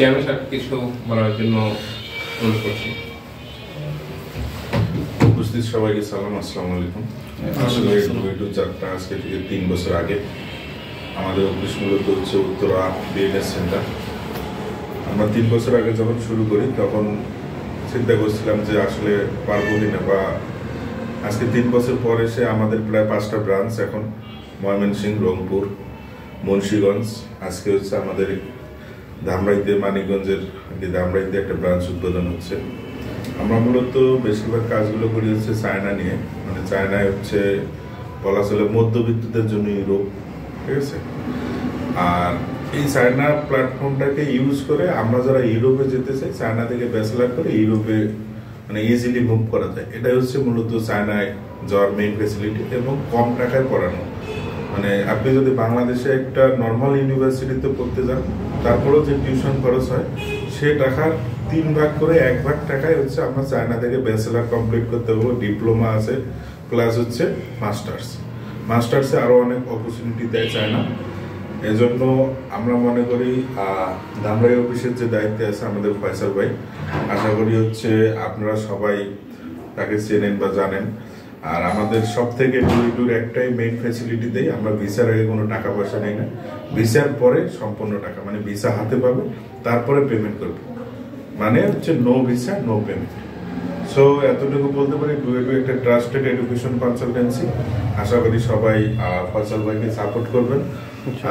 Chairman সাহেব কিছু বলার জন্য অনুরোধ করছি। উপস্থিত সবাইকে সালাম, আসসালামু আলাইকুম। আসলে ডুয়েটু যাত্রা আজকে থেকে 3 বছর আগে আমাদের অফিস মূলত হচ্ছে উত্তরা বিএনএস সেন্টার। আমরা 3 বছর আগে যখন শুরু করি তখন চিন্তা করছিলাম যে আসলে পারবো কিনা, বা আজকে 3 বছর পর এসে আমাদের প্রায় 5টা ব্রাঞ্চ, এখন ময়মনসিংহ, রংপুর, মুন্সিগঞ্জ, আজকে হচ্ছে আমাদের ধামরাইতে, মানিকগঞ্জের ধামরাইতে একটা ব্রাঞ্চ উদ্বোধন হচ্ছে। আমরা মূলত বেশিরভাগ কাজগুলো করি হচ্ছে চায়না নিয়ে, মানে চায়নায় হচ্ছে বলা চলে মধ্যবিত্তদের জন্য ইউরোপ, ঠিক আছে। আর এই চায়না প্ল্যাটফর্মটাকে ইউজ করে আমরা যারা ইউরোপে যেতে চাই, চায়না থেকে ব্যাচেলার করে ইউরোপে মানে ইজিলি মুভ করা যায়। এটাই হচ্ছে মূলত চায়নায় যাওয়ার মেইন ফ্যাসিলিটি, এবং কম টাকায় পড়ানো। মানে আপনি যদি বাংলাদেশে একটা নর্মাল ইউনিভার্সিটিতে পড়তে যান, তারপরেও যে টিউশন খরচ হয় সে টাকার 3 ভাগ করে 1 ভাগ টাকায় হচ্ছে আমরা চায়না থেকে ব্যাচেলার কমপ্লিট করতে পারবো। ডিপ্লোমা আছে, প্লাস হচ্ছে মাস্টার্সে আরও অনেক অপরচুনিটি দেয় চায়না। এজন্য আমরা মনে করি ধামরাই অফিসের যে দায়িত্বে আছে আমাদের ফয়সাল ভাই, আশা করি হচ্ছে আপনারা সবাই তাকে চেনেন বা জানেন। আর আমাদের সব থেকে ডুয়েটুর একটাই মেইন ফ্যাসিলিটি দেয়, আমরা ভিসার আগে কোনো টাকা পয়সা নেই না, ভিসার পরে সম্পূর্ণ টাকা, মানে ভিসা হাতে পাবে তারপরে পেমেন্ট করবে, মানে হচ্ছে no visa no payment. So এতটুকু বলতে পারি, ডুয়েটু একটা ট্রাস্টেড এডুকেশন কনসালটেন্সি। আশা করি সবাই ফয়সাল ভাইকে সাপোর্ট করবেন।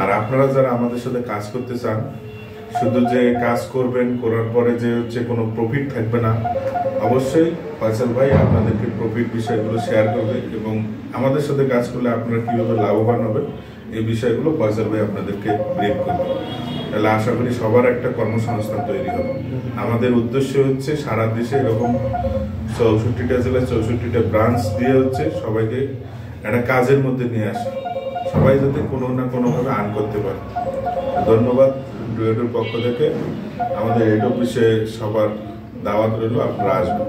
আর আপনারা যারা আমাদের সাথে কাজ করতে চান, শুধু যে কাজ করবেন, করার পরে যে হচ্ছে কোনো প্রফিট থাকবে না, অবশ্যই ফয়সাল ভাই আপনাদেরকে প্রফিট বিষয়গুলো শেয়ার করবে, এবং আমাদের সাথে কাজ করলে আপনারা কীভাবে লাভবান হবেন এই বিষয়গুলো ফয়সাল ভাই আপনাদেরকে ব্রিফ করবে। তাহলে আশা করি সবার একটা কর্মসংস্থান তৈরি হবে। আমাদের উদ্দেশ্য হচ্ছে সারা দেশে এরকম 64টা জেলায় 64টা ব্রাঞ্চ দিয়ে হচ্ছে সবাইকে একটা কাজের মধ্যে নিয়ে আসে, সবাই যাতে কোনো না কোনোভাবে আর্ন করতে পারে। ধন্যবাদ। ডুয়েটুর পক্ষ থেকে আমাদের হেড অফিসে সবার দাওয়াত রইল, আপনারা আসবেন।